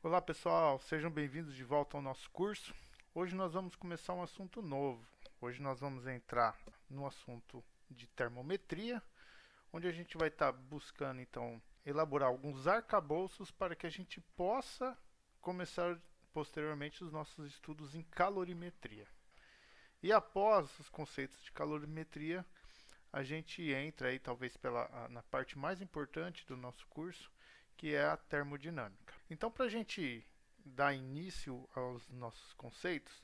Olá pessoal, sejam bem-vindos de volta ao nosso curso. Hoje nós vamos começar um assunto novo. Hoje nós vamos entrar no assunto de termometria, onde a gente vai estar buscando então elaborar alguns arcabouços para que a gente possa começar posteriormente os nossos estudos em calorimetria. E após os conceitos de calorimetria, a gente entra aí talvez na parte mais importante do nosso curso, que é a termodinâmica. Então, para a gente dar início aos nossos conceitos,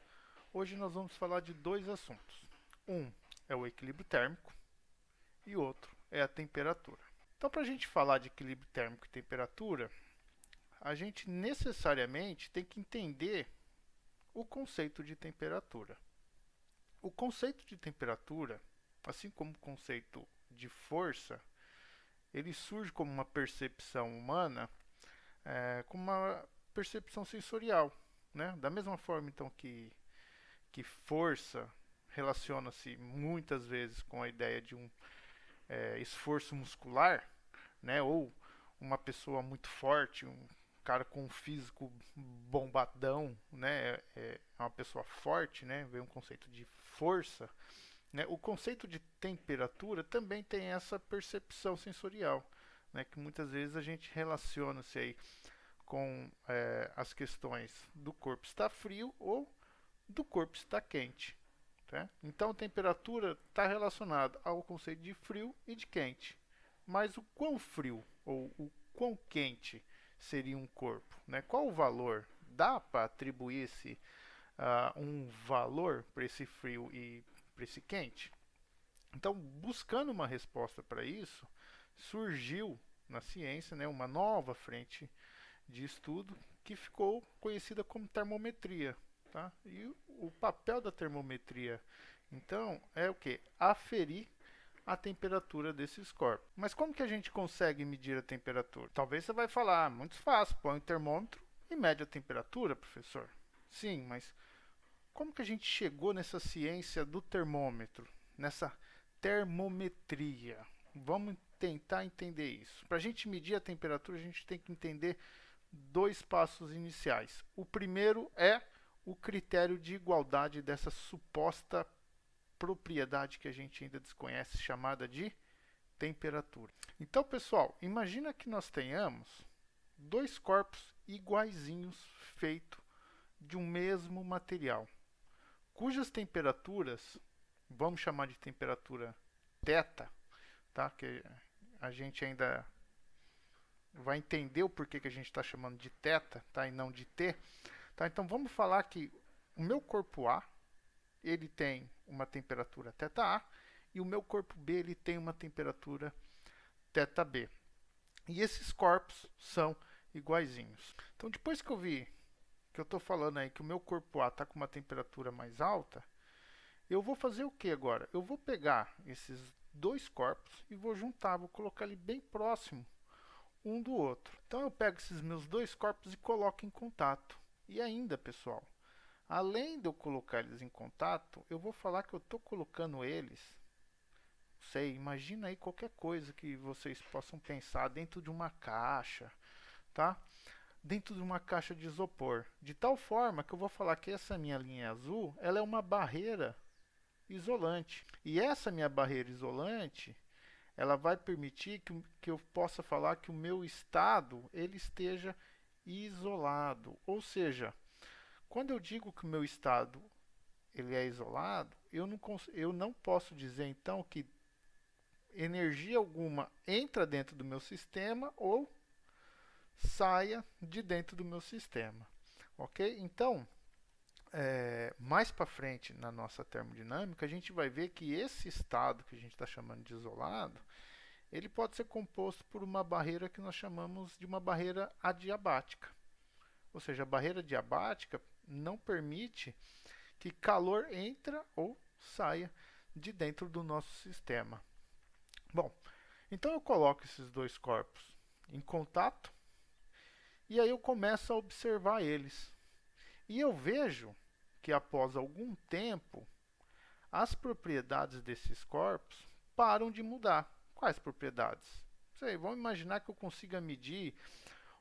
hoje nós vamos falar de dois assuntos. Um é o equilíbrio térmico e outro é a temperatura. Então, para a gente falar de equilíbrio térmico e temperatura, a gente necessariamente tem que entender o conceito de temperatura. O conceito de temperatura, assim como o conceito de força, ele surge como uma percepção humana, como uma percepção sensorial, né? Da mesma forma então que força relaciona-se muitas vezes com a ideia de um esforço muscular, né? Ou uma pessoa muito forte, um cara com um físico bombadão, né? É uma pessoa forte, né? Vem um conceito de força, né? O conceito de temperatura também tem essa percepção sensorial, né? Que muitas vezes a gente relaciona-se aí com as questões do corpo estar frio ou do corpo estar quente. Tá? Então, a temperatura está relacionada ao conceito de frio e de quente. Mas o quão frio ou o quão quente seria um corpo? Né? Qual o valor? Dá para atribuir um valor para esse frio e para esse quente? Então, buscando uma resposta para isso, surgiu na ciência, né, uma nova frente de estudo que ficou conhecida como termometria. Tá? E o papel da termometria, então, é o que? Aferir a temperatura desses corpos. Mas como que a gente consegue medir a temperatura? Talvez você vai falar, muito fácil, põe um termômetro e mede a temperatura, professor. Sim, mas como que a gente chegou nessa ciência do termômetro, nessa termometria? Vamos tentar entender isso. Para a gente medir a temperatura, a gente tem que entender dois passos iniciais. O primeiro é o critério de igualdade dessa suposta propriedade que a gente ainda desconhece, chamada de temperatura. Então, pessoal, imagina que nós tenhamos dois corpos iguaizinhos feitos de um mesmo material, cujas temperaturas, vamos chamar de temperatura θ, tá? Que a gente ainda vai entender o porquê que a gente está chamando de θ, tá? E não de t. Tá? Então vamos falar que o meu corpo A ele tem uma temperatura θA e o meu corpo B ele tem uma temperatura θB. E esses corpos são iguaizinhos. Então depois que eu vi que eu estou falando aí que o meu corpo A está com uma temperatura mais alta, eu vou fazer o que agora? Eu vou pegar esses dois corpos e vou juntar, vou colocar ele bem próximo um do outro. Então eu pego esses meus dois corpos e coloco em contato. E ainda, pessoal, além de eu colocar eles em contato, eu vou falar que eu estou colocando eles, sei, imagina aí qualquer coisa que vocês possam pensar dentro de uma caixa, tá? Dentro de uma caixa de isopor, de tal forma que eu vou falar que essa minha linha azul, ela é uma barreira isolante. E essa minha barreira isolante, ela vai permitir que eu possa falar que o meu estado ele esteja isolado. Ou seja, quando eu digo que o meu estado ele é isolado, eu não posso dizer então que energia alguma entra dentro do meu sistema ou saia de dentro do meu sistema. Ok? Então, mais para frente na nossa termodinâmica, a gente vai ver que esse estado que a gente está chamando de isolado, ele pode ser composto por uma barreira que nós chamamos de uma barreira adiabática. Ou seja, a barreira adiabática não permite que calor entre ou saia de dentro do nosso sistema. Bom, então eu coloco esses dois corpos em contato e aí eu começo a observar eles. E eu vejo que após algum tempo, as propriedades desses corpos param de mudar. Quais propriedades? Sei, vamos imaginar que eu consiga medir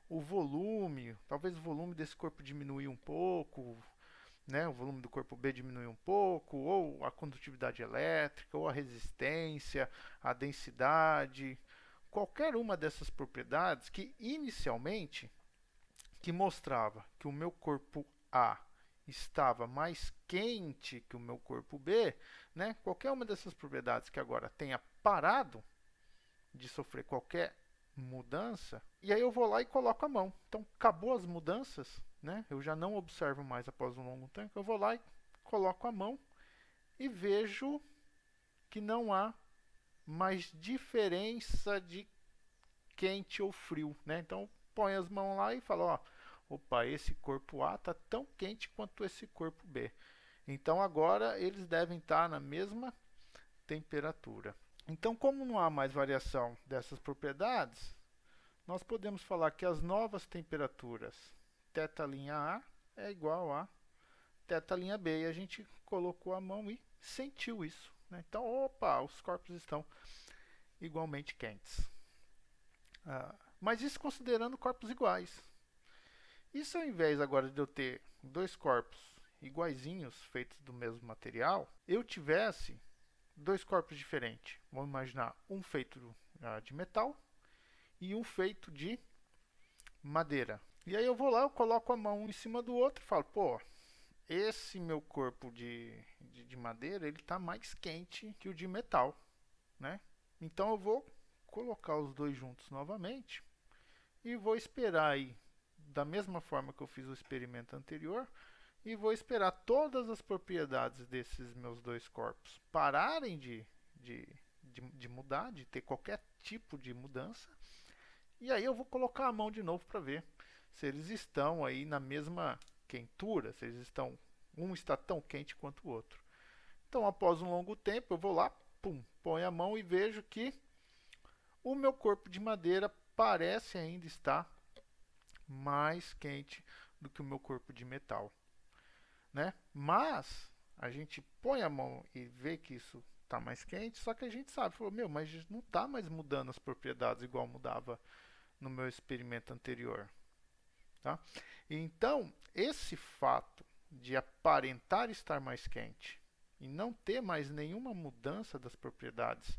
o volume, talvez o volume desse corpo diminuir um pouco, né? O volume do corpo B diminuir um pouco, ou a condutividade elétrica, ou a resistência, a densidade, qualquer uma dessas propriedades que inicialmente que mostrava que o meu corpo A estava mais quente que o meu corpo B, né? Qualquer uma dessas propriedades que agora tenha parado de sofrer qualquer mudança, e aí eu vou lá e coloco a mão. Então, acabou as mudanças, né? Eu já não observo mais após um longo tempo, eu vou lá e coloco a mão e vejo que não há mais diferença de quente ou frio, né? Então, põe as mãos lá e fala, ó, opa, esse corpo A está tão quente quanto esse corpo B. Então, agora eles devem estar na mesma temperatura. Então, como não há mais variação dessas propriedades, nós podemos falar que as novas temperaturas θ' é igual a θ' B. E a gente colocou a mão e sentiu isso, né? Então, opa, os corpos estão igualmente quentes. Mas isso considerando corpos iguais. E se ao invés agora de eu ter dois corpos iguaizinhos, feitos do mesmo material, eu tivesse dois corpos diferentes? Vamos imaginar um feito de metal e um feito de madeira. E aí eu vou lá, eu coloco a mão em cima do outro e falo, pô, esse meu corpo de madeira, ele está mais quente que o de metal, né? Então eu vou colocar os dois juntos novamente e vou esperar aí, da mesma forma que eu fiz o experimento anterior, e vou esperar todas as propriedades desses meus dois corpos pararem de mudar, de ter qualquer tipo de mudança. E aí eu vou colocar a mão de novo para ver se eles estão aí na mesma quentura, se eles estão, um está tão quente quanto o outro. Então, após um longo tempo, eu vou lá, pum, ponho a mão e vejo que o meu corpo de madeira parece ainda estar mais quente do que o meu corpo de metal, né? Mas a gente põe a mão e vê que isso está mais quente, só que a gente sabe, falou, meu, mas não está mais mudando as propriedades igual mudava no meu experimento anterior, tá? Então, esse fato de aparentar estar mais quente e não ter mais nenhuma mudança das propriedades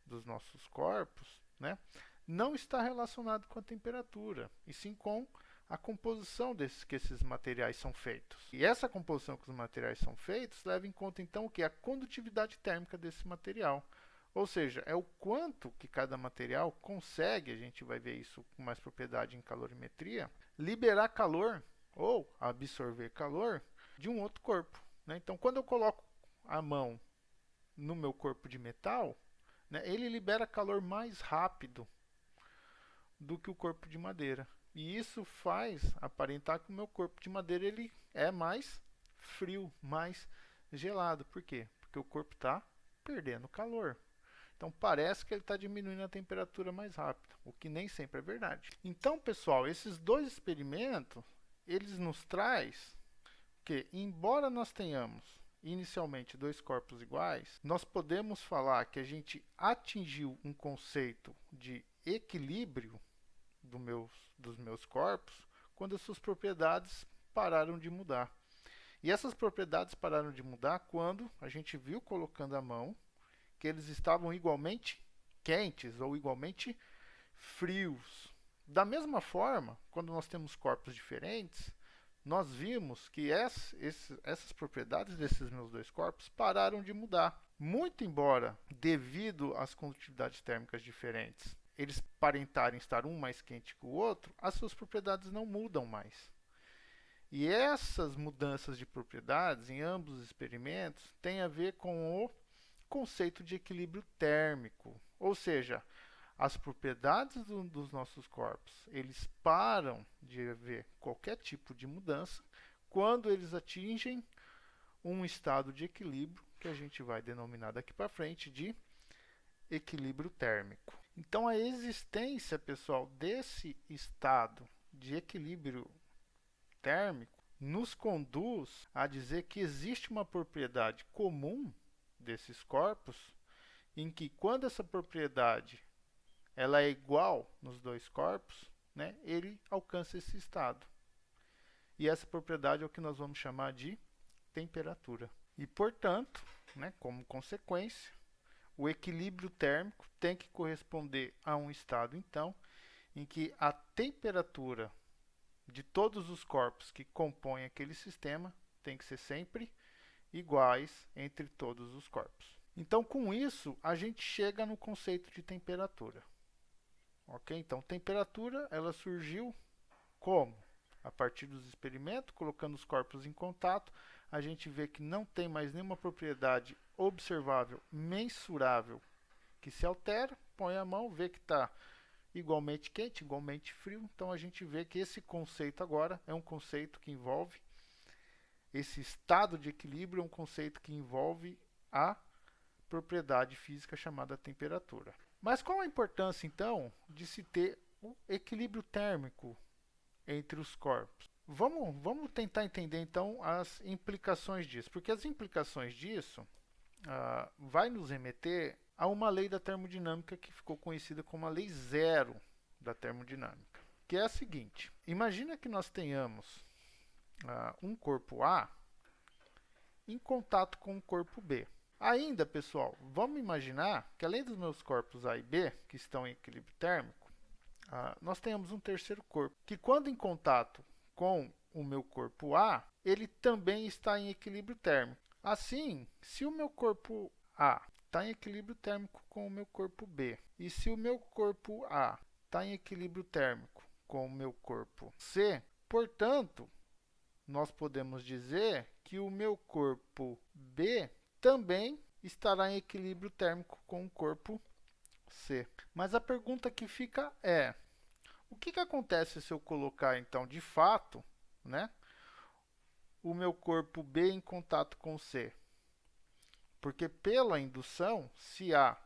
dos nossos corpos, né, não está relacionado com a temperatura, e sim com a composição que esses materiais são feitos. E essa composição que os materiais são feitos leva em conta então o que? A condutividade térmica desse material. Ou seja, é o quanto que cada material consegue, a gente vai ver isso com mais propriedade em calorimetria, liberar calor ou absorver calor de um outro corpo, né? Então, quando eu coloco a mão no meu corpo de metal, né, ele libera calor mais rápido do que o corpo de madeira. E isso faz aparentar que o meu corpo de madeira ele é mais frio, mais gelado. Por quê? Porque o corpo está perdendo calor. Então parece que ele está diminuindo a temperatura mais rápido, o que nem sempre é verdade. Então, pessoal, esses dois experimentos, eles nos traz que, embora nós tenhamos inicialmente dois corpos iguais, nós podemos falar que a gente atingiu um conceito de equilíbrio dos meus corpos quando as suas propriedades pararam de mudar. E essas propriedades pararam de mudar quando a gente viu, colocando a mão, que eles estavam igualmente quentes ou igualmente frios. Da mesma forma, quando nós temos corpos diferentes, nós vimos que essas propriedades desses meus dois corpos pararam de mudar. Muito embora, devido às condutividades térmicas diferentes, eles parentarem estar um mais quente que o outro, as suas propriedades não mudam mais. E essas mudanças de propriedades em ambos os experimentos têm a ver com o conceito de equilíbrio térmico, ou seja, as propriedades dos nossos corpos, eles param de haver qualquer tipo de mudança quando eles atingem um estado de equilíbrio que a gente vai denominar daqui para frente de equilíbrio térmico. Então a existência, pessoal, desse estado de equilíbrio térmico nos conduz a dizer que existe uma propriedade comum desses corpos, em que quando essa propriedade ela é igual nos dois corpos, né, ele alcança esse estado. E essa propriedade é o que nós vamos chamar de temperatura. E, portanto, né, como consequência, o equilíbrio térmico tem que corresponder a um estado, então, em que a temperatura de todos os corpos que compõem aquele sistema tem que ser sempre iguais entre todos os corpos. Então, com isso, a gente chega no conceito de temperatura. Ok? Então, temperatura, ela surgiu como? A partir dos experimentos, colocando os corpos em contato, a gente vê que não tem mais nenhuma propriedade observável, mensurável, que se altera, põe a mão, vê que está igualmente quente, igualmente frio. Então a gente vê que esse conceito agora é um conceito que envolve esse estado de equilíbrio, é um conceito que envolve a propriedade física chamada temperatura. Mas qual a importância então de se ter um equilíbrio térmico entre os corpos? Vamos tentar entender então as implicações disso, porque as implicações disso vai nos remeter a uma lei da termodinâmica que ficou conhecida como a lei zero da termodinâmica, que é a seguinte: imagina que nós tenhamos um corpo A em contato com o corpo B. Ainda, pessoal, vamos imaginar que além dos meus corpos A e B, que estão em equilíbrio térmico, nós tenhamos um terceiro corpo, que quando em contato com o meu corpo A, ele também está em equilíbrio térmico. Assim, se o meu corpo A está em equilíbrio térmico com o meu corpo B, e se o meu corpo A está em equilíbrio térmico com o meu corpo C, portanto, nós podemos dizer que o meu corpo B também estará em equilíbrio térmico com o corpo C. Mas a pergunta que fica é: o que acontece se eu colocar, então, de fato, né, o meu corpo B em contato com C? Porque pela indução, se A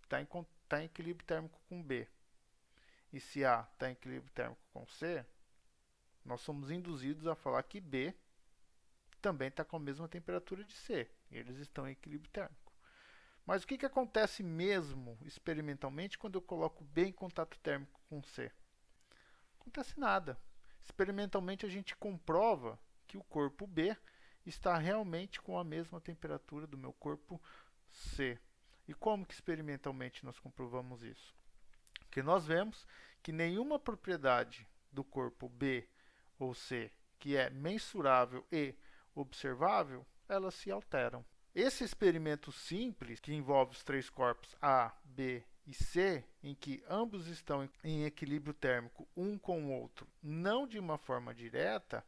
está em equilíbrio térmico com B e se A está em equilíbrio térmico com C, nós somos induzidos a falar que B também está com a mesma temperatura de C. Eles estão em equilíbrio térmico. Mas o que acontece mesmo experimentalmente quando eu coloco B em contato térmico com C? Não acontece nada. Experimentalmente a gente comprova que o corpo B está realmente com a mesma temperatura do meu corpo C. E como que experimentalmente nós comprovamos isso? Porque nós vemos que nenhuma propriedade do corpo B ou C que é mensurável e observável, elas se alteram. Esse experimento simples, que envolve os três corpos A, B e C, em que ambos estão em equilíbrio térmico um com o outro, não de uma forma direta,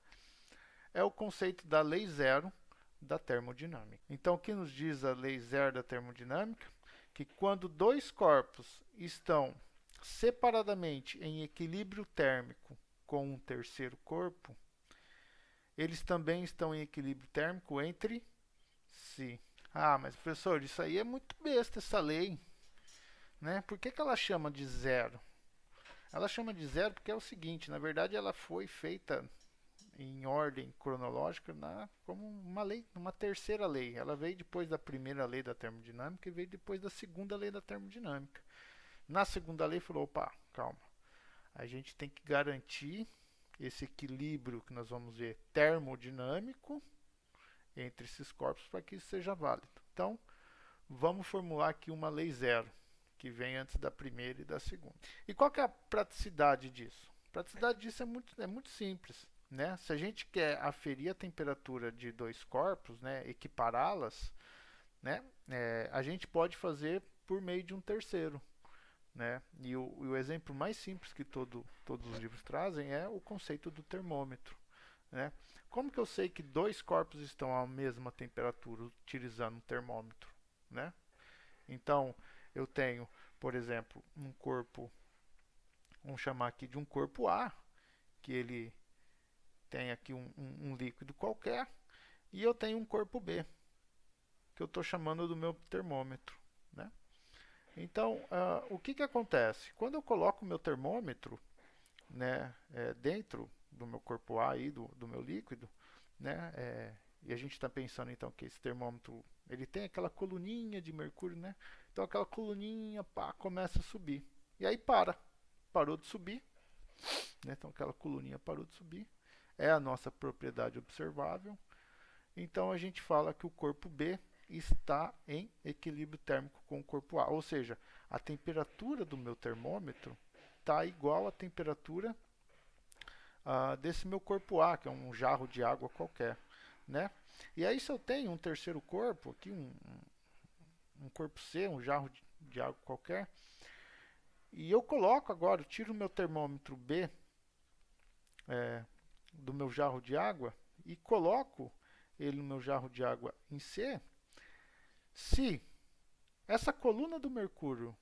é o conceito da lei zero da termodinâmica. Então, o que nos diz a lei zero da termodinâmica? Que quando dois corpos estão separadamente em equilíbrio térmico com um terceiro corpo, eles também estão em equilíbrio térmico entre si. Ah, mas professor, isso aí é muito besta, essa lei, né? Por que ela chama de zero? Ela chama de zero porque é o seguinte: na verdade ela foi feita em ordem cronológica como uma lei, uma terceira lei. Ela veio depois da primeira lei da termodinâmica e veio depois da segunda lei da termodinâmica. Na segunda lei falou: opa, calma, a gente tem que garantir esse equilíbrio que nós vamos ver termodinâmico entre esses corpos para que isso seja válido. Então, vamos formular aqui uma lei zero, que vem antes da primeira e da segunda. E qual que é a praticidade disso? A praticidade disso é muito simples. Né? Se a gente quer aferir a temperatura de dois corpos, né, equipará-las, né, a gente pode fazer por meio de um terceiro. Né? E o exemplo mais simples que todos os livros trazem é o conceito do termômetro. Né? Como que eu sei que dois corpos estão à mesma temperatura utilizando um termômetro? Né? Então, eu tenho, por exemplo, um corpo, vamos chamar aqui de um corpo A, que ele tem aqui um líquido qualquer, e eu tenho um corpo B, que eu estou chamando do meu termômetro. Né? Então, o que acontece? Quando eu coloco o meu termômetro, né, dentro do meu corpo A, aí, do meu líquido, né, e a gente está pensando então que esse termômetro ele tem aquela coluninha de mercúrio, né? Então aquela coluninha começa a subir. E aí parou de subir, né? Então aquela coluninha parou de subir, é a nossa propriedade observável. Então a gente fala que o corpo B está em equilíbrio térmico com o corpo A, ou seja, a temperatura do meu termômetro está igual à temperatura desse meu corpo A, que é um jarro de água qualquer, né? E aí se eu tenho um terceiro corpo, aqui um corpo C, um jarro de água qualquer, e eu coloco agora, eu tiro o meu termômetro B do meu jarro de água e coloco ele no meu jarro de água em C, se essa coluna do mercúrio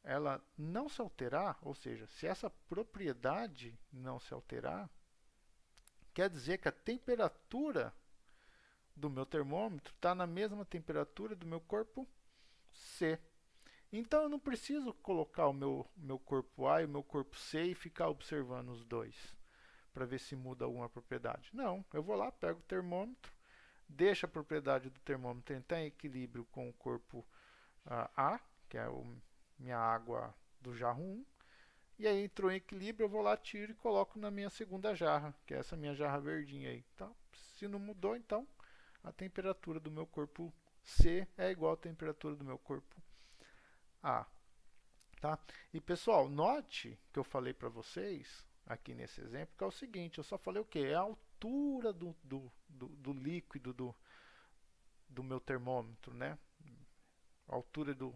ela não se alterar, ou seja, se essa propriedade não se alterar, quer dizer que a temperatura do meu termômetro está na mesma temperatura do meu corpo C. Então eu não preciso colocar o meu corpo A e o meu corpo C e ficar observando os dois para ver se muda alguma propriedade. Não, eu vou lá, pego o termômetro, deixo a propriedade do termômetro entrar em equilíbrio com o corpo A, que é minha água do jarro 1, e aí entrou em equilíbrio, eu vou lá, tiro e coloco na minha segunda jarra, que é essa minha jarra verdinha aí. Então, se não mudou, então a temperatura do meu corpo C é igual à temperatura do meu corpo A. Tá? E pessoal, note que eu falei para vocês aqui nesse exemplo que é o seguinte, eu só falei o que? É a altura do líquido do meu termômetro, né? A altura do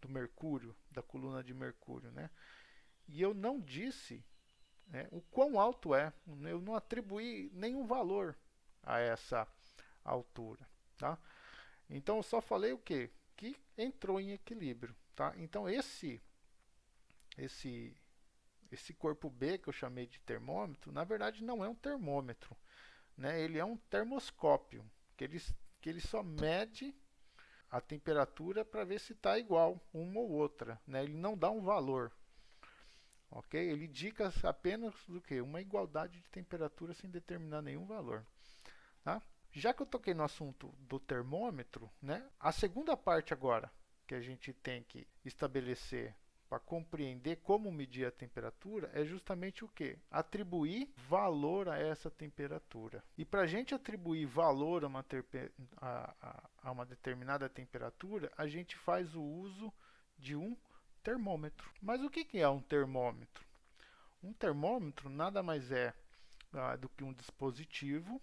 mercúrio, da coluna de mercúrio, né? E eu não disse, né, o quão alto é, eu não atribuí nenhum valor a essa altura, tá? Então eu só falei o quê? Que entrou em equilíbrio, tá? Então esse corpo B que eu chamei de termômetro, na verdade não é um termômetro, né? Ele é um termoscópio, que ele só mede a temperatura para ver se está igual uma ou outra, né? Ele não dá um valor, ok? Ele indica apenas do que? Uma igualdade de temperatura sem determinar nenhum valor, tá? Já que eu toquei no assunto do termômetro, né? A segunda parte agora que a gente tem que estabelecer para compreender como medir a temperatura é justamente o que? Atribuir valor a essa temperatura. E para a gente atribuir valor a uma determinada temperatura, a gente faz o uso de um termômetro. Mas o que é um termômetro? Um termômetro nada mais é do que um dispositivo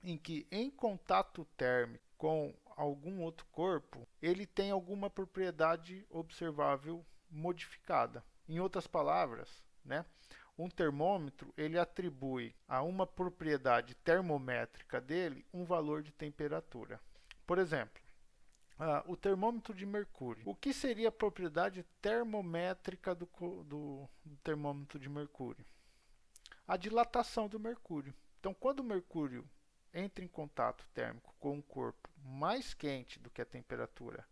em que, em contato térmico com algum outro corpo, ele tem alguma propriedade observável modificada. Em outras palavras, né, um termômetro ele atribui a uma propriedade termométrica dele um valor de temperatura. Por exemplo, o termômetro de mercúrio. O que seria a propriedade termométrica do termômetro de mercúrio? A dilatação do mercúrio. Então, quando o mercúrio entra em contato térmico com um corpo mais quente do que a temperatura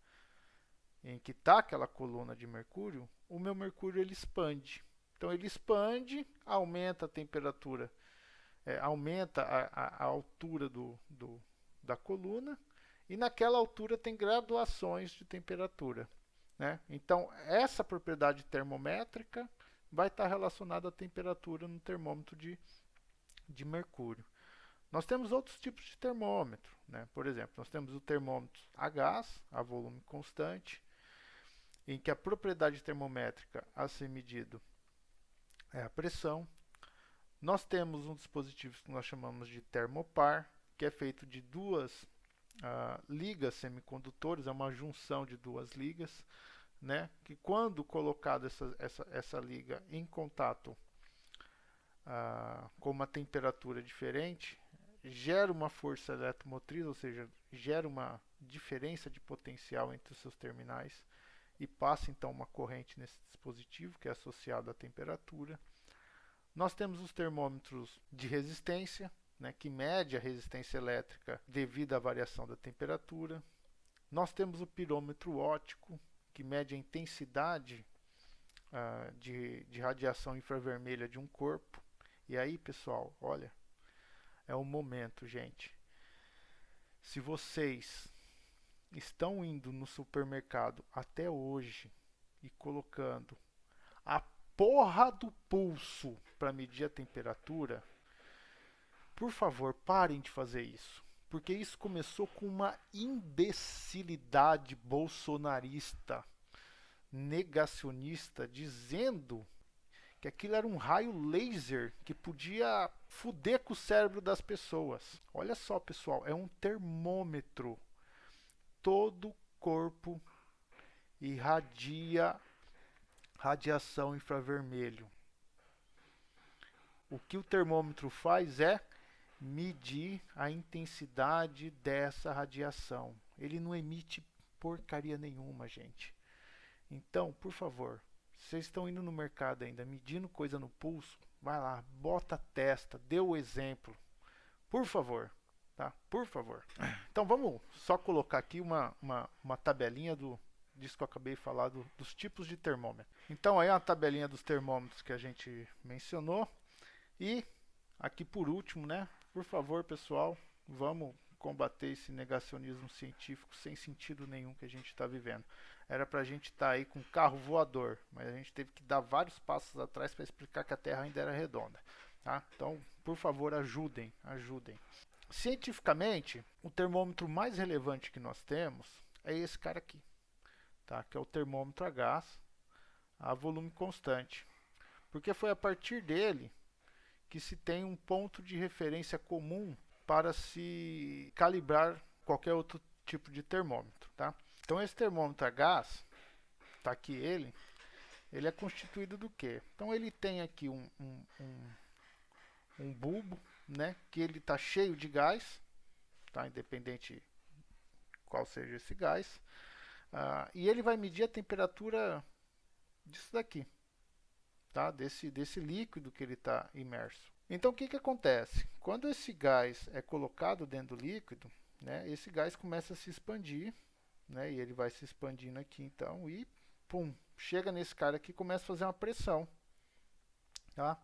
em que está aquela coluna de mercúrio, o meu mercúrio ele expande. Então ele expande, aumenta a temperatura, aumenta a altura da coluna, e naquela altura tem graduações de temperatura, né? Então essa propriedade termométrica vai estar relacionada à temperatura no termômetro de mercúrio. Nós temos outros tipos de termômetro, né? Por exemplo, nós temos o termômetro a gás, a volume constante, em que a propriedade termométrica a ser medido é a pressão. Nós temos um dispositivo que nós chamamos de termopar, que é feito de duas ligas semicondutores, é uma junção de duas ligas, né? Que quando colocada essa liga em contato com uma temperatura diferente, gera uma força eletromotriz, ou seja, gera uma diferença de potencial entre os seus terminais e passa então uma corrente nesse dispositivo que é associado à temperatura. Nós temos os termômetros de resistência, né, que mede a resistência elétrica devido à variação da temperatura. Nós temos o pirômetro óptico, que mede a intensidade de radiação infravermelha de um corpo. E aí, pessoal, olha, é o momento, gente. Se vocês estão indo no supermercado até hoje e colocando a porra do pulso para medir a temperatura, por favor, parem de fazer isso. Porque isso começou com uma imbecilidade bolsonarista, negacionista, dizendo que aquilo era um raio laser que podia foder com o cérebro das pessoas. Olha só, pessoal, é um termômetro. Todo corpo irradia radiação infravermelho. O que o termômetro faz é medir a intensidade dessa radiação. Ele não emite porcaria nenhuma, gente. Então, por favor, vocês estão indo no mercado ainda, medindo coisa no pulso, vai lá, bota a testa, dê o exemplo. Por favor, tá? Por favor. Então vamos só colocar aqui uma tabelinha disso que eu acabei de falar, dos tipos de termômetro. Então aí é uma tabelinha dos termômetros que a gente mencionou. E aqui por último, né? Por favor, pessoal, vamos combater esse negacionismo científico sem sentido nenhum que a gente está vivendo. Era para a gente estar aí com um carro voador, mas a gente teve que dar vários passos atrás para explicar que a Terra ainda era redonda. Tá? Então, por favor, ajudem. Cientificamente, o termômetro mais relevante que nós temos é esse cara aqui, tá? Que é o termômetro a gás a volume constante. Porque foi a partir dele que se tem um ponto de referência comum para se calibrar qualquer outro tipo de termômetro. Tá? Então esse termômetro a gás, tá aqui ele é constituído do quê? Então ele tem aqui um bulbo, né, que ele está cheio de gás, tá, independente qual seja esse gás, e ele vai medir a temperatura disso daqui, tá, desse líquido que ele está imerso. Então o que acontece? Quando esse gás é colocado dentro do líquido, né, esse gás começa a se expandir, né, e ele vai se expandindo aqui então e pum, chega nesse cara aqui e começa a fazer uma pressão, tá?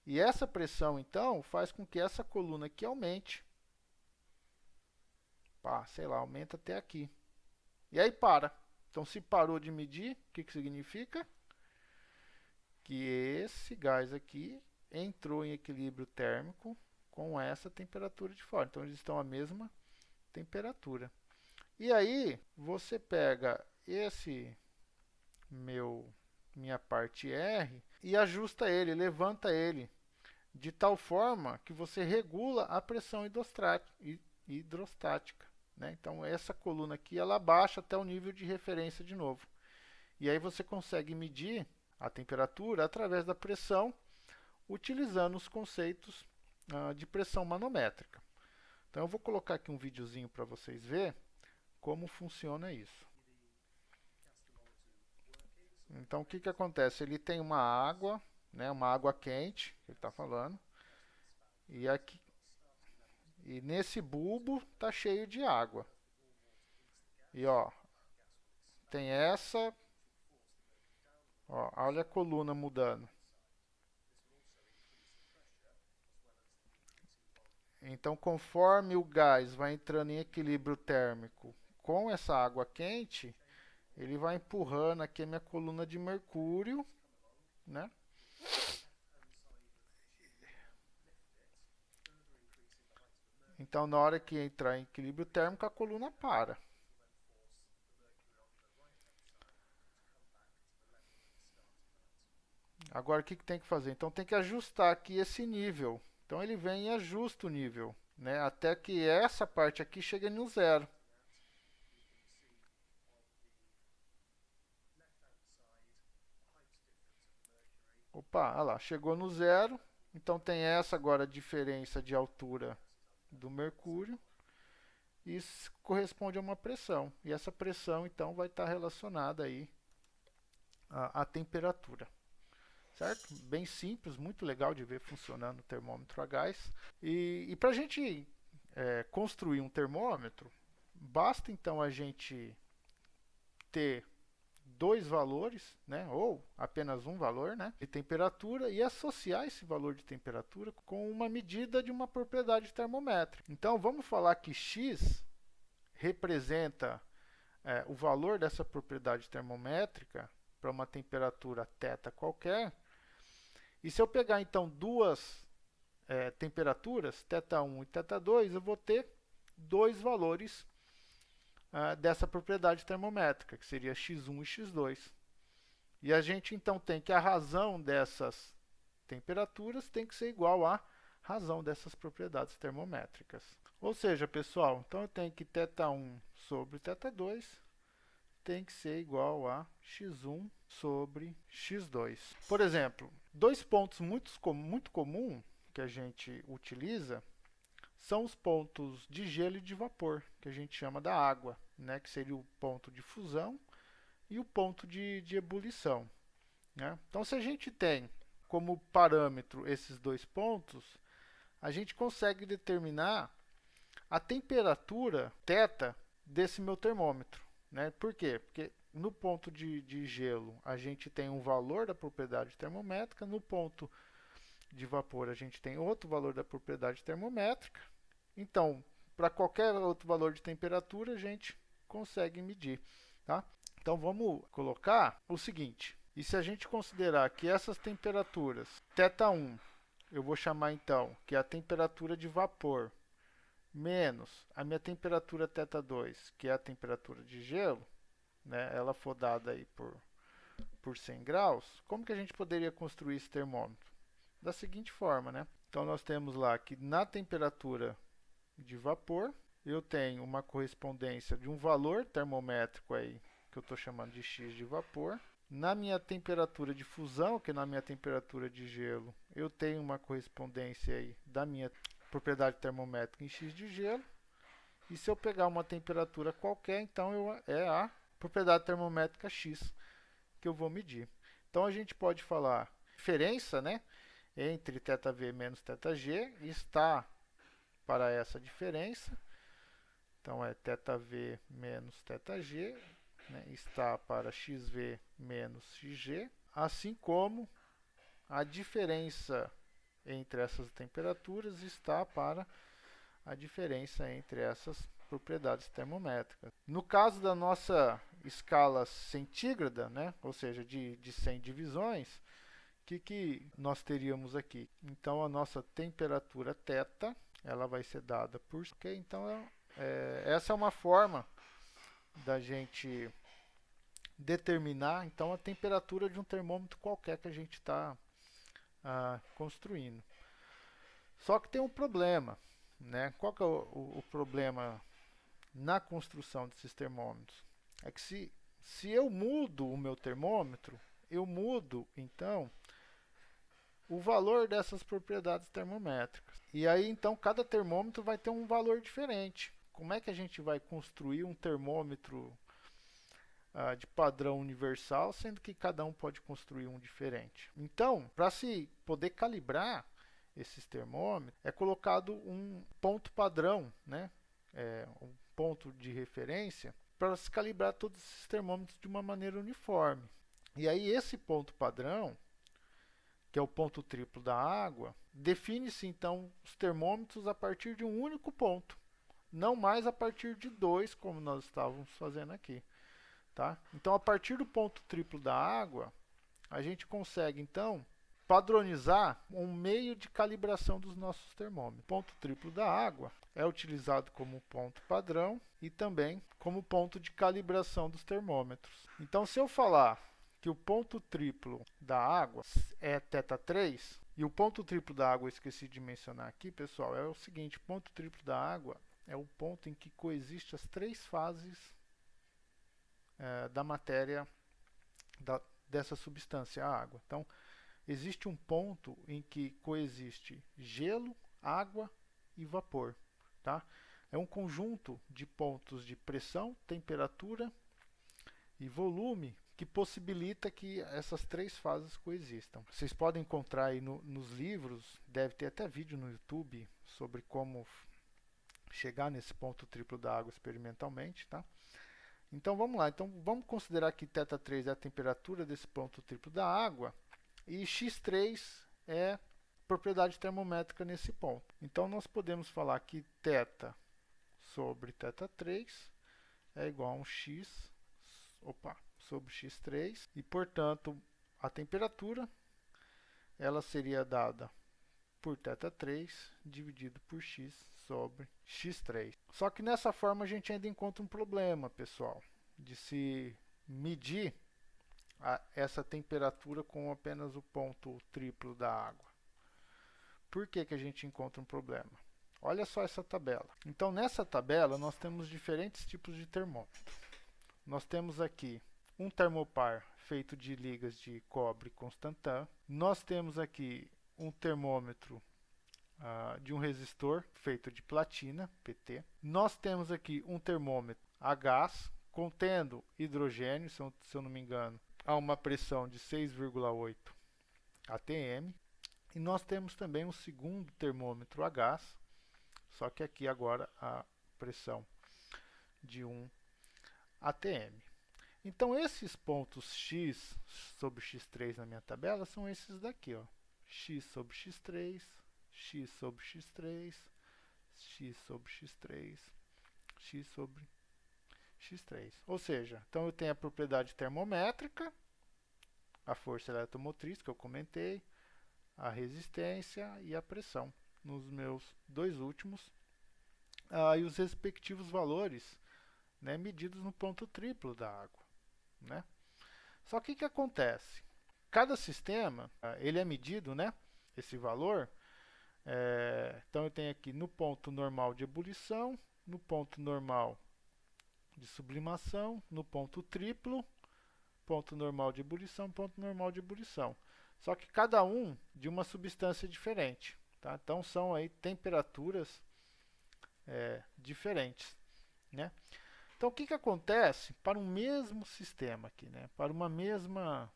E essa pressão, então, faz com que essa coluna aqui aumente. Sei lá, aumenta até aqui. E aí para. Então, se parou de medir, o que significa? Que esse gás aqui entrou em equilíbrio térmico com essa temperatura de fora. Então, eles estão à mesma temperatura. E aí, você pega minha parte R e ajusta ele, levanta ele, de tal forma que você regula a pressão hidrostática. Né? Então essa coluna aqui ela baixa até o nível de referência de novo. E aí você consegue medir a temperatura através da pressão, utilizando os conceitos de pressão manométrica. Então eu vou colocar aqui um videozinho para vocês verem como funciona isso. Então o que acontece? Ele tem uma água, né, uma água quente, que ele está falando, e nesse bulbo está cheio de água. E ó, tem essa, ó, olha a coluna mudando. Então conforme o gás vai entrando em equilíbrio térmico com essa água quente, ele vai empurrando aqui a minha coluna de mercúrio, né? Então, na hora que entrar em equilíbrio térmico, a coluna para. Agora, o que tem que fazer? Então, tem que ajustar aqui esse nível. Então, ele vem e ajusta o nível, né? Até que essa parte aqui chegue no zero. Opa, olha lá, chegou no zero. Então, tem essa agora a diferença de altura do mercúrio. Isso corresponde a uma pressão. E essa pressão, então, vai estar relacionada aí à temperatura. Certo? Bem simples, muito legal de ver funcionando o termômetro a gás. E para a gente construir um termômetro, basta então a gente ter dois valores, né, ou apenas um valor, né, de temperatura e associar esse valor de temperatura com uma medida de uma propriedade termométrica. Então vamos falar que x representa o valor dessa propriedade termométrica para uma temperatura θ qualquer, E se eu pegar então duas temperaturas, θ1 e θ2, eu vou ter dois valores dessa propriedade termométrica, que seria x1 e x2. E a gente então tem que a razão dessas temperaturas tem que ser igual à razão dessas propriedades termométricas. Ou seja, pessoal, então eu tenho que θ1 sobre θ2 tem que ser igual a x1 sobre x2. Por exemplo, dois pontos muito comuns que a gente utiliza são os pontos de gelo e de vapor, que a gente chama da água, né? Que seria o ponto de fusão e o ponto de ebulição. Né? Então, se a gente tem como parâmetro esses dois pontos, a gente consegue determinar a temperatura θ desse meu termômetro. Né? Por quê? Porque no ponto de gelo a gente tem um valor da propriedade termométrica, no ponto de vapor a gente tem outro valor da propriedade termométrica. Então, para qualquer outro valor de temperatura a gente consegue medir. Tá? Então vamos colocar o seguinte, e se a gente considerar que essas temperaturas, θ1, eu vou chamar então que é a temperatura de vapor, menos a minha temperatura θ2, que é a temperatura de gelo, né, ela for dada aí por 100 graus, como que a gente poderia construir esse termômetro? Da seguinte forma, né? Então nós temos lá que na temperatura de vapor, eu tenho uma correspondência de um valor termométrico aí, que eu estou chamando de x de vapor. Na minha temperatura de fusão, que é na minha temperatura de gelo, eu tenho uma correspondência aí da minha propriedade termométrica em x de gelo. E se eu pegar uma temperatura qualquer, então é a propriedade termométrica x que eu vou medir. Então a gente pode falar diferença, né, entre θv menos θg, está para essa diferença. Então é θv menos θg, né, está para xv menos xg, assim como a diferença entre essas temperaturas está para a diferença entre essas propriedades termométricas. No caso da nossa escala centígrada, né, ou seja, de 100 divisões, o que nós teríamos aqui? Então, a nossa temperatura θ, ela vai ser dada por... Okay? Então, essa é uma forma da gente determinar então, a temperatura de um termômetro qualquer que a gente está construindo. Só que tem um problema. Né? Qual que é o problema na construção desses termômetros? É que se eu mudo o meu termômetro, eu mudo, então, o valor dessas propriedades termométricas. E aí, então, cada termômetro vai ter um valor diferente. Como é que a gente vai construir um termômetro de padrão universal, sendo que cada um pode construir um diferente? Então, para se poder calibrar esses termômetros, é colocado um ponto padrão, né? Um ponto de referência, para se calibrar todos esses termômetros de uma maneira uniforme. E aí esse ponto padrão, que é o ponto triplo da água, define-se então os termômetros a partir de um único ponto, não mais a partir de dois, como nós estávamos fazendo aqui. Tá? Então, a partir do ponto triplo da água, a gente consegue então padronizar um meio de calibração dos nossos termômetros. O ponto triplo da água é utilizado como ponto padrão e também como ponto de calibração dos termômetros. Então, se eu falar que o ponto triplo da água é θ3, e o ponto triplo da água, eu esqueci de mencionar aqui, pessoal, é o seguinte: o ponto triplo da água é o ponto em que coexistem as três fases da matéria dessa substância, a água. Então, existe um ponto em que coexiste gelo, água e vapor. Tá? É um conjunto de pontos de pressão, temperatura e volume que possibilita que essas três fases coexistam. Vocês podem encontrar aí nos livros, deve ter até vídeo no YouTube sobre como chegar nesse ponto triplo da água experimentalmente. Tá? Então vamos lá, então vamos considerar que θ3 é a temperatura desse ponto triplo da água e x3 é propriedade termométrica nesse ponto. Então nós podemos falar que θ sobre θ3 é igual a um x sobre x3 e, portanto, a temperatura ela seria dada por θ3 dividido por x sobre x3. Só que nessa forma a gente ainda encontra um problema, pessoal, de se medir essa temperatura com apenas o ponto triplo da água. Por que a gente encontra um problema? Olha só essa tabela. Então, nessa tabela, nós temos diferentes tipos de termômetro. Nós temos aqui um termopar feito de ligas de cobre Constantan. Nós temos aqui um termômetro de um resistor feito de platina, PT. Nós temos aqui um termômetro a gás, contendo hidrogênio, se eu não me engano, a uma pressão de 6,8 atm. E nós temos também um segundo termômetro a gás, só que aqui agora a pressão de 1 atm. Então, esses pontos x sobre x3 na minha tabela são esses daqui, ó. X sobre x3, x sobre x3, x sobre x3, x sobre x3. Ou seja, então eu tenho a propriedade termométrica, a força eletromotriz que eu comentei, a resistência e a pressão nos meus dois últimos, e os respectivos valores, né, medidos no ponto triplo da água, né? Só que o que acontece? Cada sistema, ele é medido, né, esse valor, então eu tenho aqui no ponto normal de ebulição, no ponto normal de sublimação, no ponto triplo, ponto normal de ebulição, ponto normal de ebulição. Só que cada um de uma substância diferente, tá? Então são aí temperaturas diferentes, né? Então o que acontece para um mesmo sistema aqui, né? Para uma mesma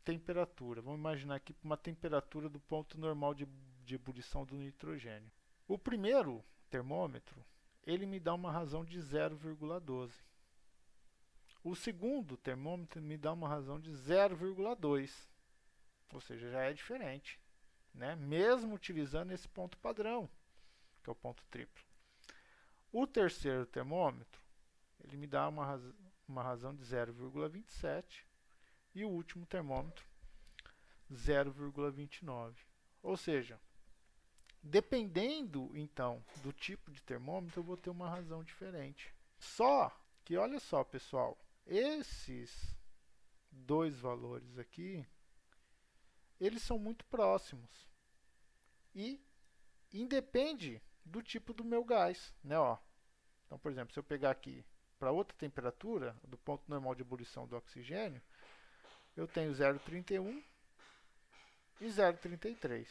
temperatura, vamos imaginar aqui uma temperatura do ponto normal de ebulição do nitrogênio. O primeiro termômetro, ele me dá uma razão de 0,12. O segundo termômetro me dá uma razão de 0,2. Ou seja, já é diferente, né? Mesmo utilizando esse ponto padrão, que é o ponto triplo. O terceiro termômetro, ele me dá uma razão de 0,27 e o último termômetro 0,29. Ou seja, dependendo então do tipo de termômetro, eu vou ter uma razão diferente. Só que olha só, pessoal, esses dois valores aqui, eles são muito próximos e independe do tipo do meu gás, né? Ó. Então, por exemplo, se eu pegar aqui para outra temperatura, do ponto normal de ebulição do oxigênio, eu tenho 0,31 e 0,33.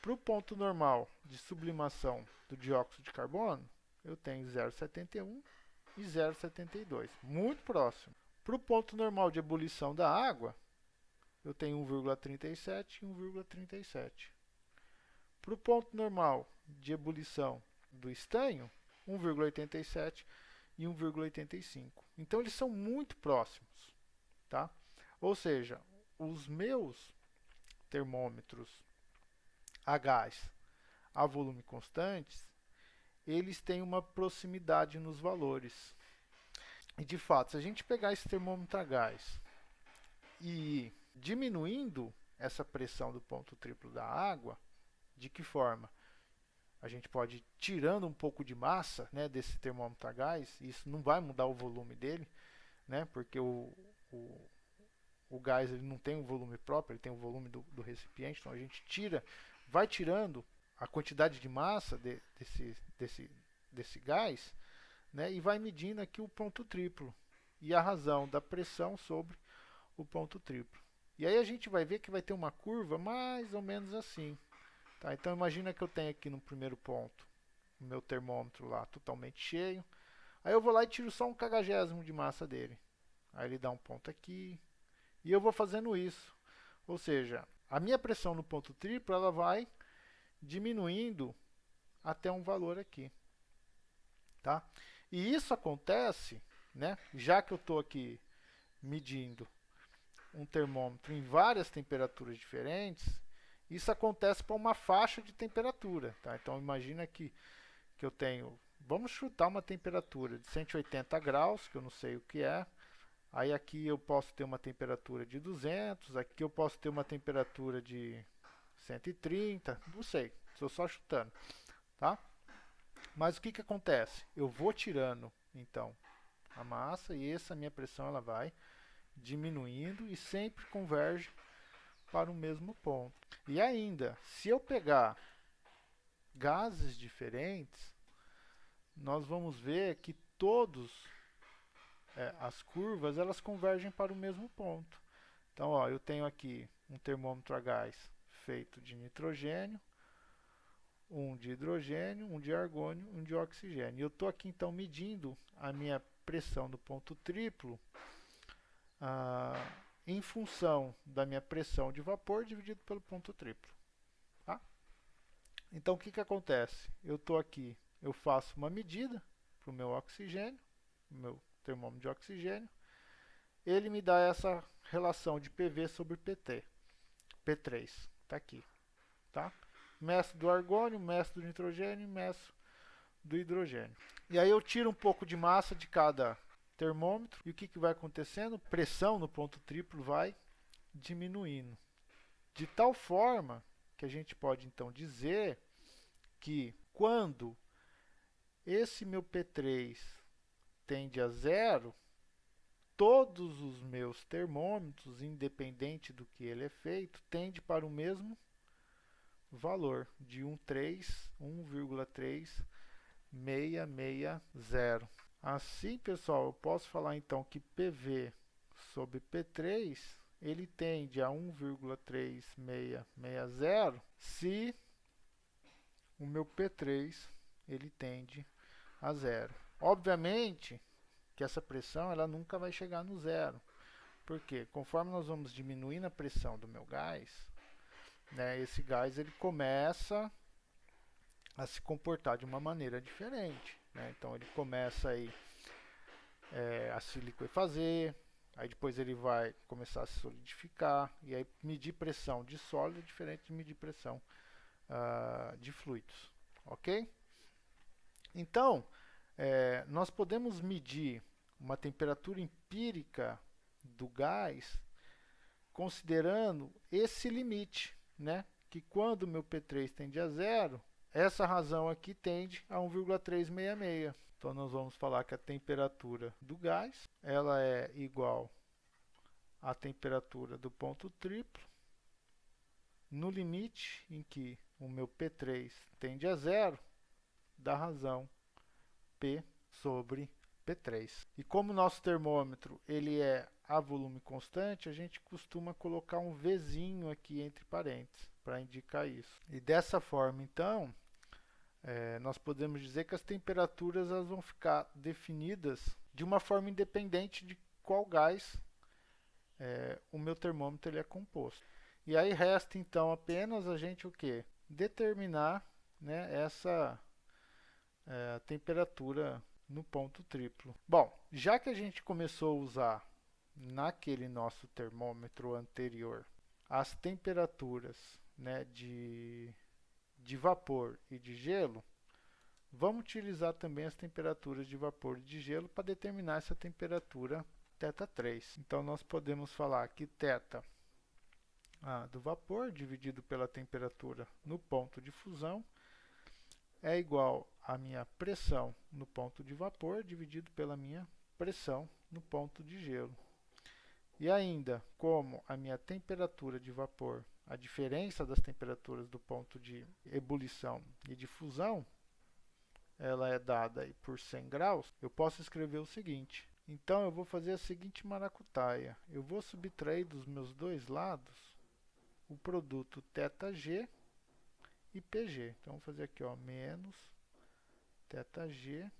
Para o ponto normal de sublimação do dióxido de carbono, eu tenho 0,71 e 0,72, muito próximo. Para o ponto normal de ebulição da água, eu tenho 1,37 e 1,37. Para o ponto normal de ebulição do estanho, 1,87 e 1,85. Então, eles são muito próximos, tá? Ou seja, os meus termômetros a gás a volume constantes, eles têm uma proximidade nos valores. E, de fato, se a gente pegar esse termômetro a gás e diminuindo essa pressão do ponto triplo da água, de que forma? A gente pode ir tirando um pouco de massa, né, desse termômetro a gás, e isso não vai mudar o volume dele, né, porque o gás ele não tem um volume próprio, ele tem o volume do recipiente, então a gente vai tirando a quantidade de massa desse gás, né, e vai medindo aqui o ponto triplo e a razão da pressão sobre o ponto triplo. E aí a gente vai ver que vai ter uma curva mais ou menos assim. Tá? Então imagina que eu tenho aqui no primeiro ponto o meu termômetro lá totalmente cheio. Aí eu vou lá e tiro só 1/100º de massa dele. Aí ele dá um ponto aqui. E eu vou fazendo isso. Ou seja, a minha pressão no ponto triplo ela vai diminuindo até um valor aqui. Tá? E isso acontece, né, já que eu estou aqui medindo um termômetro em várias temperaturas diferentes, isso acontece para uma faixa de temperatura. Tá? Então, imagina que eu tenho, vamos chutar uma temperatura de 180 graus, que eu não sei o que é, Aí aqui eu posso ter uma temperatura de 200, aqui eu posso ter uma temperatura de 130, não sei, estou só chutando, tá? Mas o que que acontece? Eu vou tirando, então, a massa e essa minha pressão ela vai diminuindo e sempre converge para o mesmo ponto. E ainda, se eu pegar gases diferentes, nós vamos ver que todos as curvas elas convergem para o mesmo ponto. Então, ó, eu tenho aqui um termômetro a gás feito de nitrogênio, um de hidrogênio, um de argônio, um de oxigênio. E eu estou aqui então medindo a minha pressão do ponto triplo em função da minha pressão de vapor dividido pelo ponto triplo. Tá? Então o que que acontece? Eu estou aqui, eu faço uma medida para o meu oxigênio, o meu termômetro de oxigênio, ele me dá essa relação de PV sobre PT, P3, está aqui, tá? Meço do argônio, meço do nitrogênio, meço do hidrogênio. E aí eu tiro um pouco de massa de cada termômetro e o que que vai acontecendo? Pressão no ponto triplo vai diminuindo, de tal forma que a gente pode então dizer que quando esse meu P3 tende a zero, todos os meus termômetros, independente do que ele é feito, tende para o mesmo valor de 1,3660. Assim, pessoal, eu posso falar então que PV sobre P3 ele tende a 1,3660 se o meu P3 ele tende a zero. Obviamente que essa pressão ela nunca vai chegar no zero, porque conforme nós vamos diminuindo a pressão do meu gás, né, esse gás ele começa a se comportar de uma maneira diferente, né? Então ele começa aí a se liquefazer, aí depois ele vai começar a se solidificar, e aí medir pressão de sólido é diferente de medir pressão de fluidos, ok? Então, nós podemos medir uma temperatura empírica do gás considerando esse limite, né? Que quando o meu P3 tende a zero, essa razão aqui tende a 1,366. Então nós vamos falar que a temperatura do gás ela é igual à temperatura do ponto triplo no limite em que o meu P3 tende a zero, da razão P sobre P3. E como o nosso termômetro ele é a volume constante, a gente costuma colocar um Vzinho aqui entre parênteses para indicar isso. E dessa forma, então, nós podemos dizer que as temperaturas elas vão ficar definidas de uma forma independente de qual gás o meu termômetro ele é composto. E aí resta então apenas a gente o quê? Determinar, né, essa temperatura no ponto triplo. Bom, já que a gente começou a usar naquele nosso termômetro anterior as temperaturas, né, de vapor e de gelo, vamos utilizar também as temperaturas de vapor e de gelo para determinar essa temperatura θ3. Então nós podemos falar que θ do vapor dividido pela temperatura no ponto de fusão é igual à minha pressão no ponto de vapor dividido pela minha pressão no ponto de gelo. E ainda, como a minha temperatura de vapor, a diferença das temperaturas do ponto de ebulição e de fusão, ela é dada aí por 100 graus, eu posso escrever o seguinte. Então eu vou fazer a seguinte maracutaia. Eu vou subtrair dos meus dois lados o produto θg e PG. Então, vou fazer aqui, ó, menos θg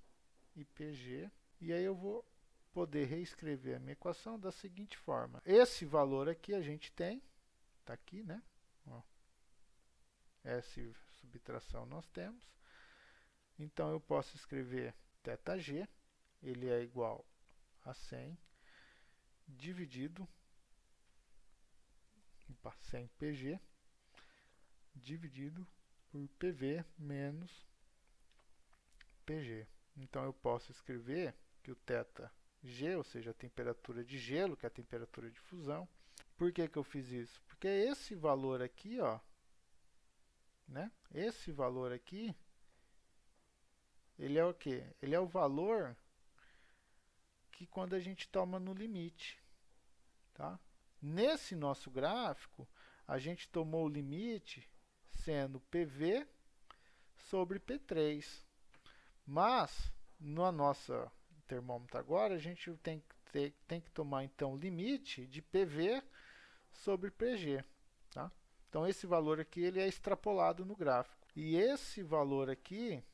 e PG. E aí eu vou poder reescrever a minha equação da seguinte forma. Esse valor aqui a gente tem, está aqui, né? Ó, essa subtração nós temos. Então, eu posso escrever θg, ele é igual a 100, dividido 100 PG, dividido por PV menos PG. Então eu posso escrever que o θ G, ou seja, a temperatura de gelo, que é a temperatura de fusão. Por que que eu fiz isso? Porque esse valor aqui, ó, né? Esse valor aqui, ele é o quê? Ele é o valor que quando a gente toma no limite, tá? Nesse nosso gráfico, a gente tomou o limite sendo PV sobre P3. Mas, no nosso termômetro agora, a gente tem que tomar, então, o limite de PV sobre PG. Tá? Então, esse valor aqui ele é extrapolado no gráfico. E esse valor aqui,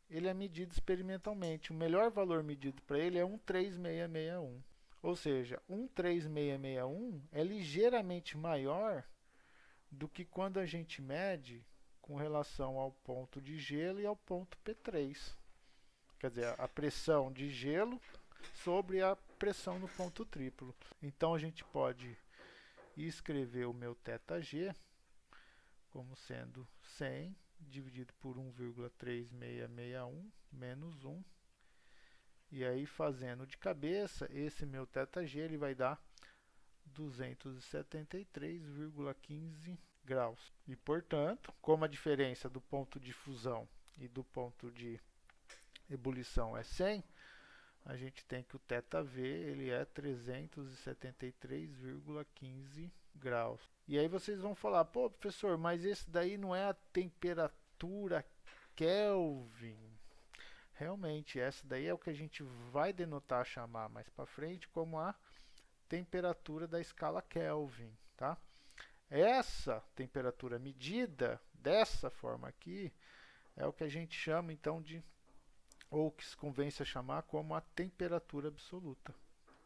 ele é medido experimentalmente. O melhor valor medido para ele é 13661. Ou seja, 13661 é ligeiramente maior do que quando a gente mede com relação ao ponto de gelo e ao ponto P3. Quer dizer, a pressão de gelo sobre a pressão no ponto triplo. Então, a gente pode escrever o meu θg como sendo 100 dividido por 1,3661 menos 1. E aí, fazendo de cabeça, esse meu θg ele vai dar 273,15 graus. E, portanto, como a diferença do ponto de fusão e do ponto de ebulição é 100, a gente tem que o θv ele é 373,15 graus. E aí vocês vão falar, pô, professor, mas esse daí não é a temperatura Kelvin. Realmente, essa daí é o que a gente vai denotar, chamar mais para frente como a temperatura da escala Kelvin, tá? Essa temperatura medida dessa forma aqui é o que a gente chama então de, ou que se convence a chamar como a temperatura absoluta,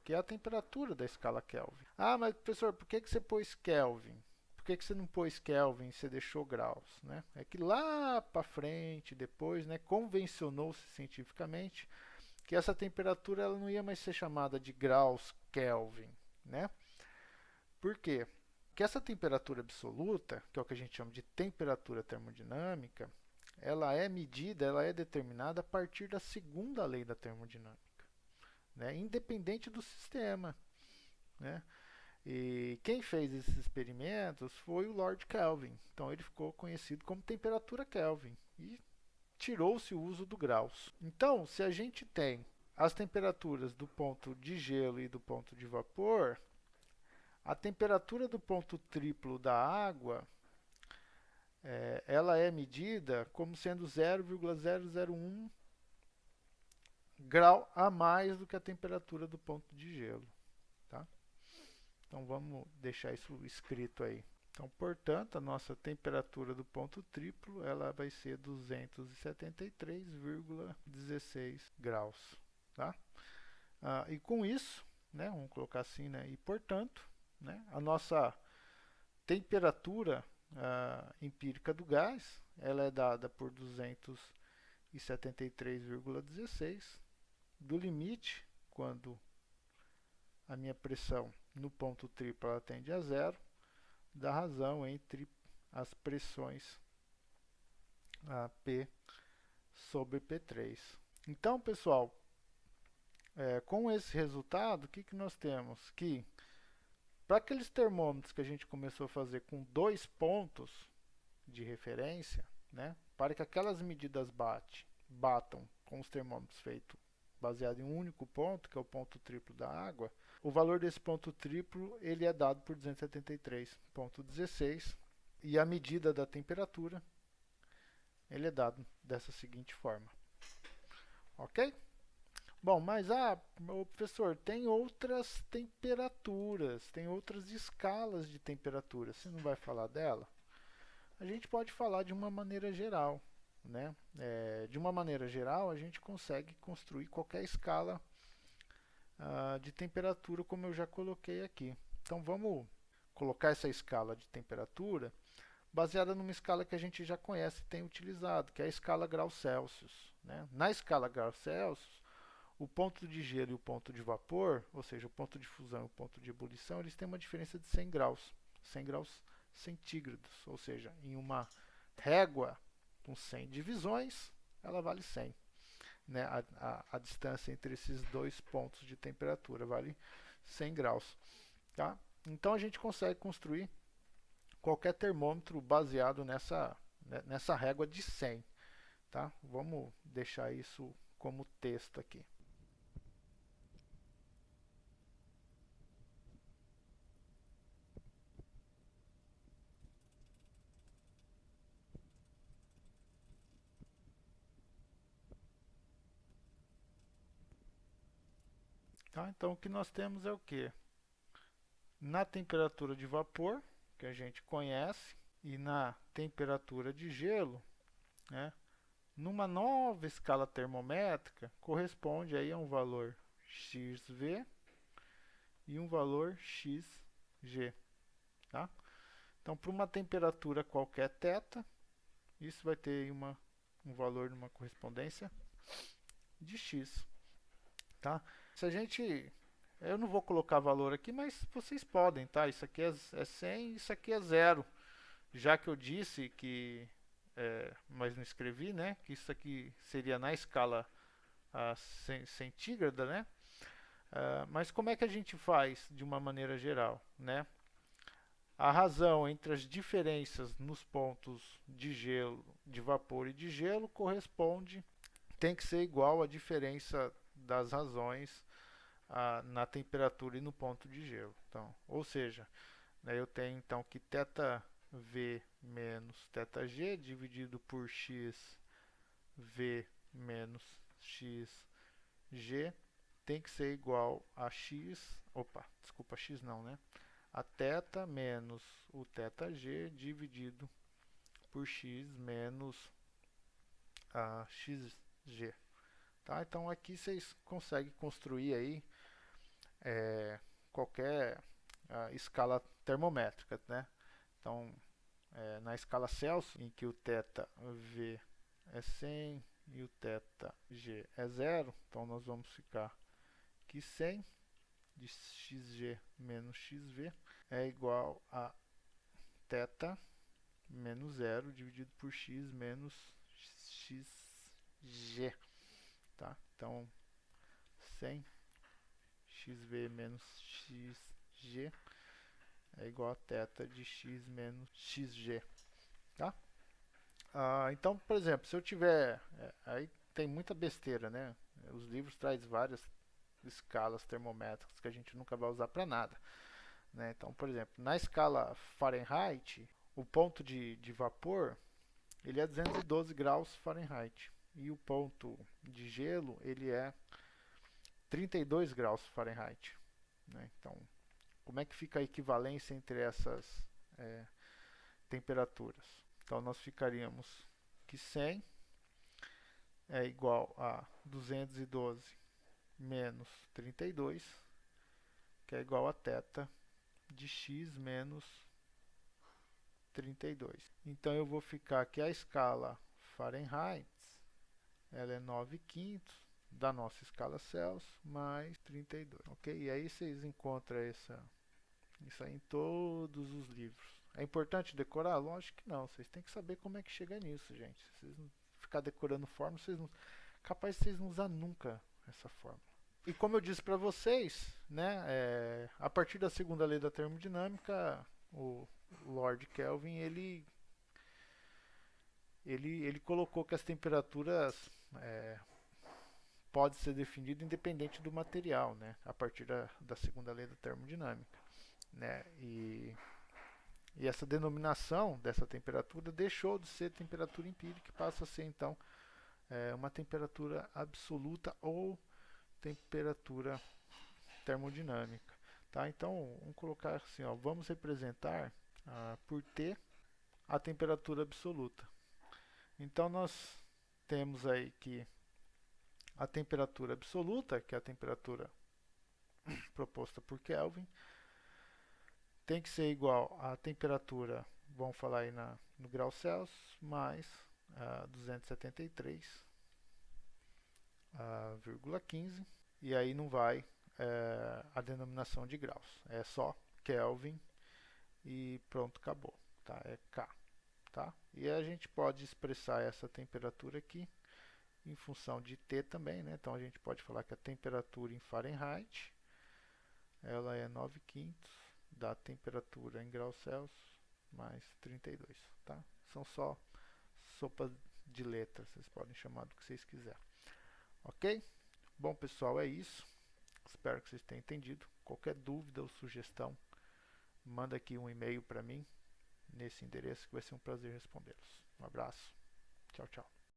que é a temperatura da escala Kelvin. Ah, mas professor, por que você pôs Kelvin? Por que você não pôs Kelvin e você deixou graus? Né? É que lá para frente, depois, né, convencionou-se cientificamente que essa temperatura ela não ia mais ser chamada de graus Kelvin. Né? Por quê? Porque essa temperatura absoluta, que é o que a gente chama de temperatura termodinâmica, ela é medida, ela é determinada a partir da segunda lei da termodinâmica, né? Independente do sistema. Né? E quem fez esses experimentos foi o Lord Kelvin. Então ele ficou conhecido como temperatura Kelvin e tirou-se o uso do graus. Então, se a gente tem as temperaturas do ponto de gelo e do ponto de vapor, a temperatura do ponto triplo da água ela é medida como sendo 0,001 grau a mais do que a temperatura do ponto de gelo. Tá? Então vamos deixar isso escrito aí. Então, portanto, a nossa temperatura do ponto triplo ela vai ser 273,16 graus. Tá? E com isso, né, vamos colocar assim, né, e portanto, né, a nossa temperatura empírica do gás ela é dada por 273,16 do limite, quando a minha pressão no ponto triplo ela tende a zero, da razão entre as pressões P sobre P3. Então, pessoal, com esse resultado, o que nós temos? Que para aqueles termômetros que a gente começou a fazer com 2 pontos de referência, né, para que aquelas medidas batam com os termômetros feitos baseado em um único ponto, que é o ponto triplo da água, o valor desse ponto triplo ele é dado por 273,16 e a medida da temperatura ele é dado dessa seguinte forma. Ok? Bom, mas professor, tem outras temperaturas, tem outras escalas de temperatura. Você não vai falar dela? A gente pode falar de uma maneira geral. Né? De uma maneira geral, a gente consegue construir qualquer escala de temperatura, como eu já coloquei aqui. Então, vamos colocar essa escala de temperatura baseada numa escala que a gente já conhece e tem utilizado, que é a escala graus Celsius. Né? Na escala graus Celsius, o ponto de gelo e o ponto de vapor, ou seja, o ponto de fusão e o ponto de ebulição, eles têm uma diferença de 100 graus centígrados, ou seja, em uma régua com 100 divisões, ela vale 100. né, a distância entre esses dois pontos de temperatura, vale 100 graus. Tá? Então a gente consegue construir qualquer termômetro baseado nessa régua de 100. Tá? Vamos deixar isso como texto aqui. Tá? Então o que nós temos é o que? Na temperatura de vapor, que a gente conhece, e na temperatura de gelo, né, numa nova escala termométrica, corresponde aí a um valor XV e um valor XG. Tá? Então, para uma temperatura qualquer θ, isso vai ter um valor numa correspondência de X. Tá? Se a gente... Eu não vou colocar valor aqui, mas vocês podem, tá? Isso aqui é 100, isso aqui é 0. Já que eu disse que... mas não escrevi, né? Que isso aqui seria na escala centígrada, né? Mas como é que a gente faz de uma maneira geral, né? A razão entre as diferenças nos pontos de gelo, de vapor e de gelo tem que ser igual à diferença das razões na temperatura e no ponto de gelo. Então, ou seja, né, eu tenho então que θV menos θG dividido por XV menos XG tem que ser igual a X, desculpa, X não, né? A θ menos o θG dividido por X menos a XG. Tá? Então aqui vocês conseguem construir aí qualquer escala termométrica, né? Então, na escala Celsius, em que o θV é 100 e o θG é 0, então nós vamos ficar que 100 de XG menos XV é igual a θ menos 0 dividido por X menos XG. Tá? Então, 100 XV menos XG é igual a θ de X menos XG. Tá? Então, por exemplo, se eu tiver... aí tem muita besteira, né? Os livros trazem várias escalas termométricas que a gente nunca vai usar para nada. Né? Então, por exemplo, na escala Fahrenheit, o ponto de vapor ele é 212 graus Fahrenheit. E o ponto de gelo ele é 32 graus Fahrenheit. Né? Então, como é que fica a equivalência entre essas temperaturas? Então, nós ficaríamos que 100 é igual a 212 menos 32, que é igual a θ de X menos 32. Então, eu vou ficar que a escala Fahrenheit ela é 9/5 da nossa escala Celsius mais 32, ok? E aí vocês encontram isso aí em todos os livros. É importante decorar? Lógico que não. Vocês têm que saber como é que chega nisso, gente. Se vocês não ficar decorando fórmula, capaz de vocês não usar nunca essa fórmula. E como eu disse para vocês, né, a partir da segunda lei da termodinâmica, o Lord Kelvin ele colocou que as temperaturas pode ser definido independente do material, né, a partir da segunda lei da termodinâmica, né, e essa denominação dessa temperatura deixou de ser temperatura empírica e passa a ser então uma temperatura absoluta ou temperatura termodinâmica, tá? Então vamos colocar assim, ó, vamos representar por T a temperatura absoluta. Então nós temos aí que a temperatura absoluta, que é a temperatura proposta por Kelvin, tem que ser igual à temperatura, vamos falar aí no grau Celsius, mais 273,15, e aí não vai a denominação de graus, é só Kelvin e pronto, acabou, tá? É K, tá? E a gente pode expressar essa temperatura aqui em função de T também, né? Então a gente pode falar que a temperatura em Fahrenheit ela é 9/5 da temperatura em graus Celsius mais 32, tá? São só sopas de letras, vocês podem chamar do que vocês quiserem. Ok? Bom, pessoal, é isso. Espero que vocês tenham entendido. Qualquer dúvida ou sugestão, manda aqui um e-mail para mim nesse endereço que vai ser um prazer respondê-los. Um abraço. Tchau, tchau.